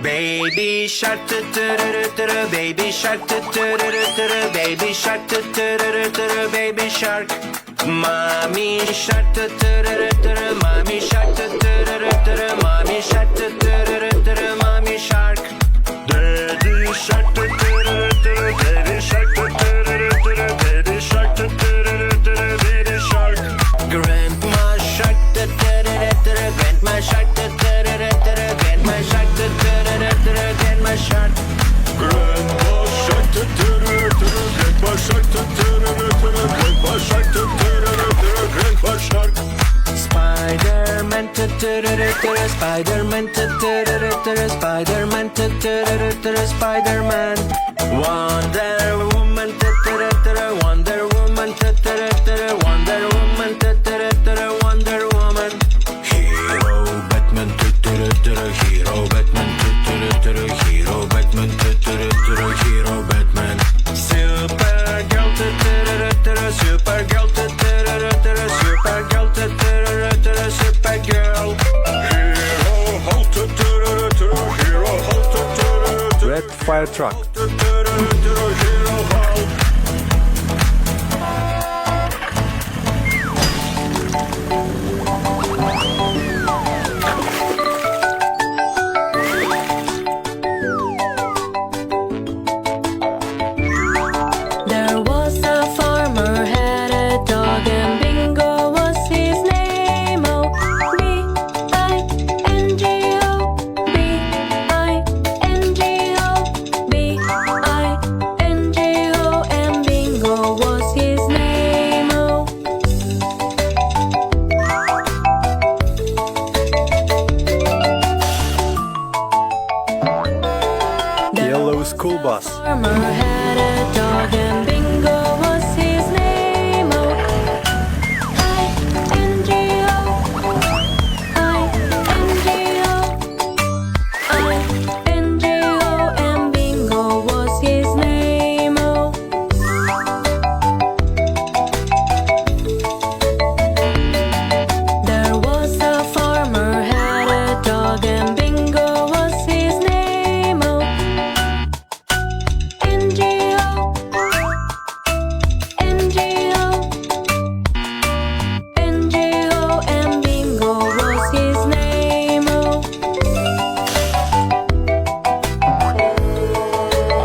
Baby shark, baby shark, baby shark, baby shark. Mommy shark, mommy shark, mommy shark, mommy shark. Daddy shark, daddy shark, daddy shark, daddy shark. Grandma shark, grandma shark, grandma shark, grandma shark. Grandma shark, grandma shark, grandma shark, grandma shark. Spider-Man, Spider-Man, Spider-Man, Spider-Man. Wonder Woman, Wonder Woman, Wonder Woman, Wonder Woman. Hero Batman, Hero Batman, Hero Batman, Hero Batman. Supergirl, Supergirl, Supergirl, Supergirl. Hero Hulk, Hero Hulk. Red fire truck. Hero Hulk. There was a farmer had a dog and Bingo was his name. Oh, B-I-N-G-O, B-I-N-G-O, B-I-N-G-O, and Bingo was his name. Oh. Yellow school bus. Farmer had a dog and Bingo was his name. Oh, I-N-G-O, I-N-G-O, I-N-G-O, and Bingo was his name. Oh. There was a farmer had a dog and Bingo was his name. Oh. N-G-O, N-G-O, N-G-O, and Bingo was his name. Oh.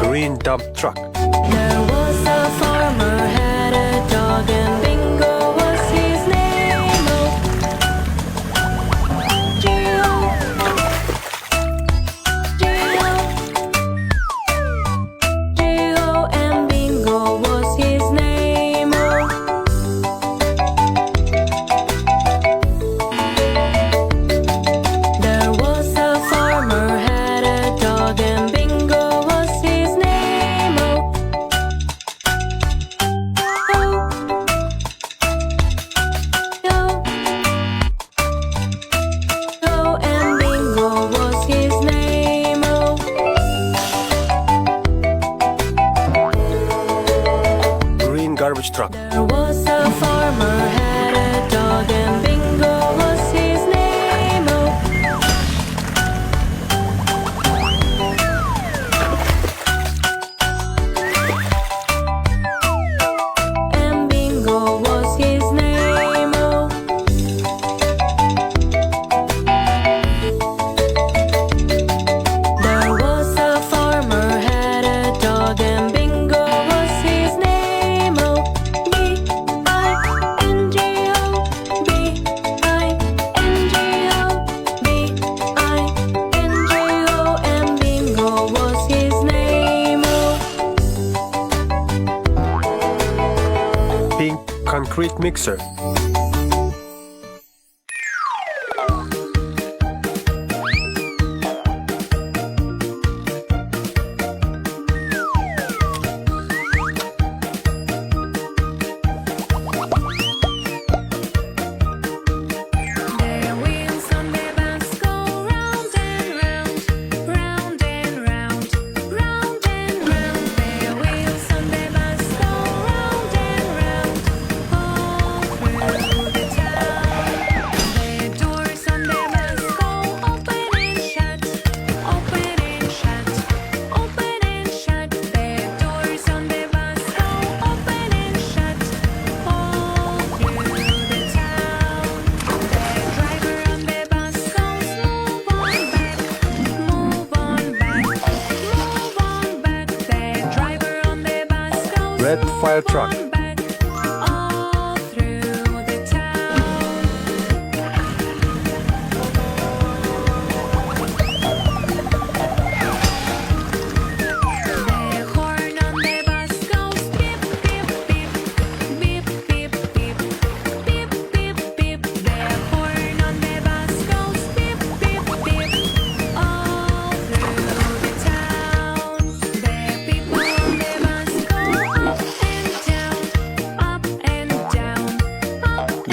Green dump truck. There was a farmer had a dog and Bingo was his name. Oh. G-O, G-O, G-O, and Bingo was his name. Oh. There was a farmer had a dog and Bingo was his name. Oh. Oh, and Bingo was his name. Oh. Green garbage truck. There was a farmer had a dog and Bingo was his name. Oh. And Bingo was his name. Oh. There was a farmer had a dog and Bingo was his name. Oh, B-I-N-G-O, B-I-N-G-O, B-I-N-G-O, and Bingo was his name. Oh. Pink concrete mixer. Their wheels on their backs go round and round, round and round, round and round. Their wheels on their backs go round and round, all through Red fire truck. back all through the town. The horn on the bus goes beep, beep, beep, beep, beep, beep, beep, beep, beep. The horn on the bus goes beep, beep, beep, all through the town. The people on the bus go up and down, up and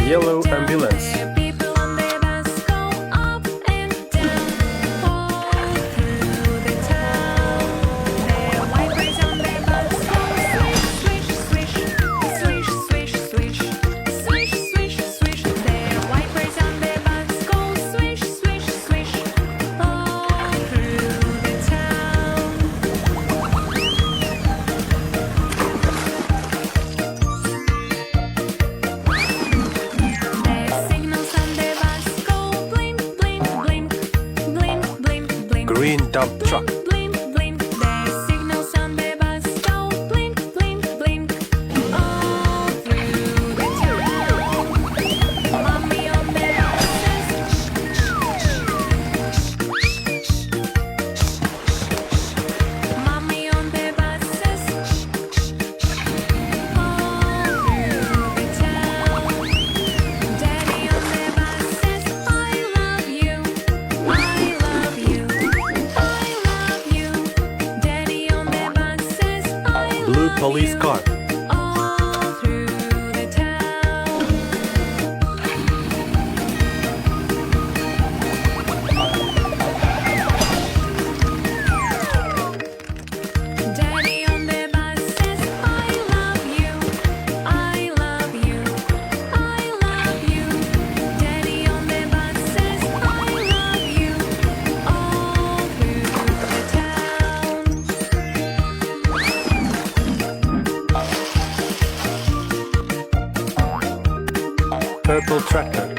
Yellow down. ambulance. The people on the bus go up and down, all through the town. The wipers on the bus go swish, swish, swish, swish, swish, swish, swish, swish. The wipers on the bus go swish, swish, swish, all through the town. The signals on the bus go blink, blink, blink, blink, blink, blink. Green dump truck. Blink, blink, the signals on the bus go blink, blink, blink, all through the town. Mommy on the bus says Mommy on the bus says all through the town. Daddy on the bus says I love you, I love you, I love you. Daddy on the bus says I love Blue police car. all through the town. Daddy on the bus says I love you, I love you, I love you. Daddy on the bus says I love you all through the town. Purple tractor.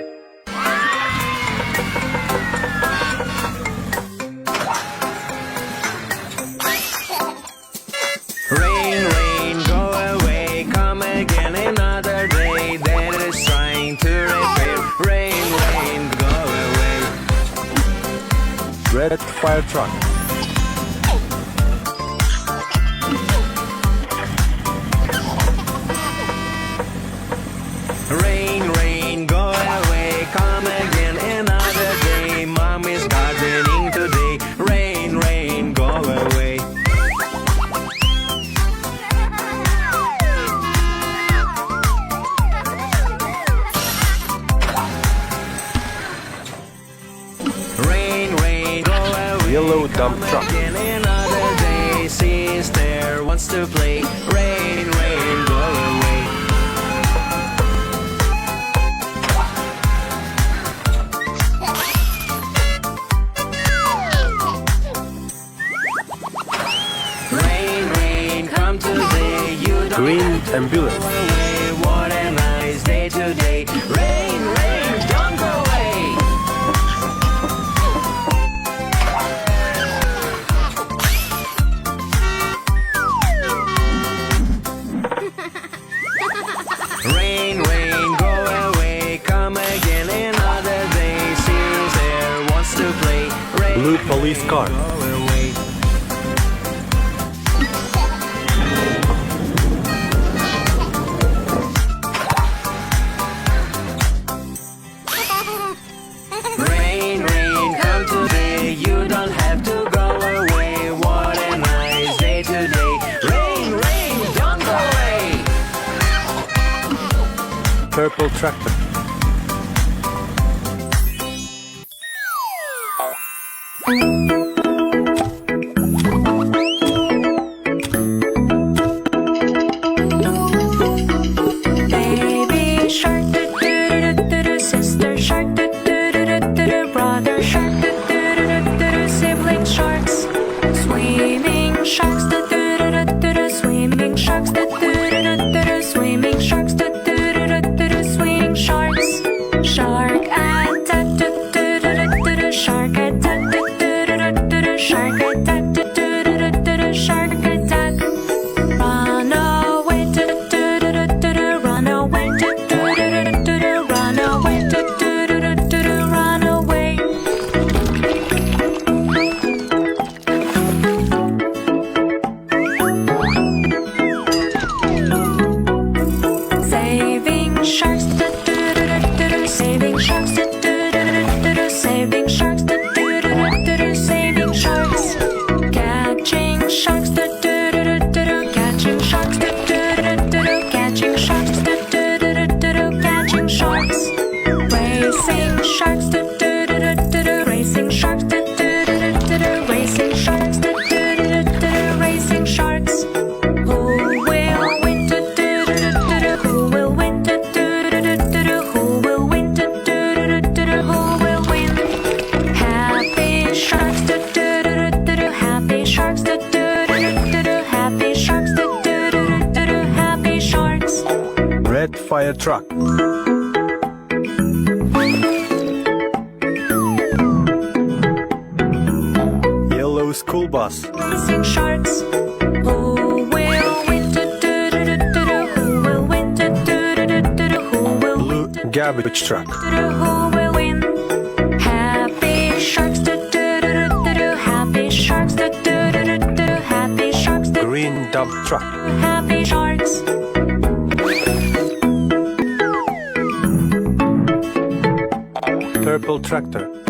Rain, rain, go away, come again another day that is trying to repair. Rain, rain, go away. Red fire truck. Rain, rain, go away, come again another day. Mom is gardening today. Rain, rain, go away. Rain, rain, go away. Yellow dump truck. Again another day, sister wants to play. Rain, rain, go away. Rain, rain, come today. You don't Green have to ambulance. go away. What a nice day today. Rain, rain, don't go away. Rain, rain, go away, come again another day. Caesar wants to play. Rain, Blue police car. go away. Rain, rain, come today. You don't have to go away. What a nice day today. Rain, rain, don't go away. Purple tractor. Baby shark, do-do-do-do-do, sister shark, do-do-do-do-do, brother shark, do-do-do-do-do, sibling sharks, swimming sharks, do-do-do-do-do, swimming sharks, do-do-do-do-do, swimming sharks, do-do-do-do-do, swimming sharks, shark attack, do-do-do-do-do, shark attack, do-do-do-do-do. Fire truck. Yellow school bus. Sing sharks. Who will win? Who will win? Who will Blue win? garbage truck. Who will win? Happy sharks. Happy sharks. Happy sharks. Green dump truck. Happy sharks. Purple tractor.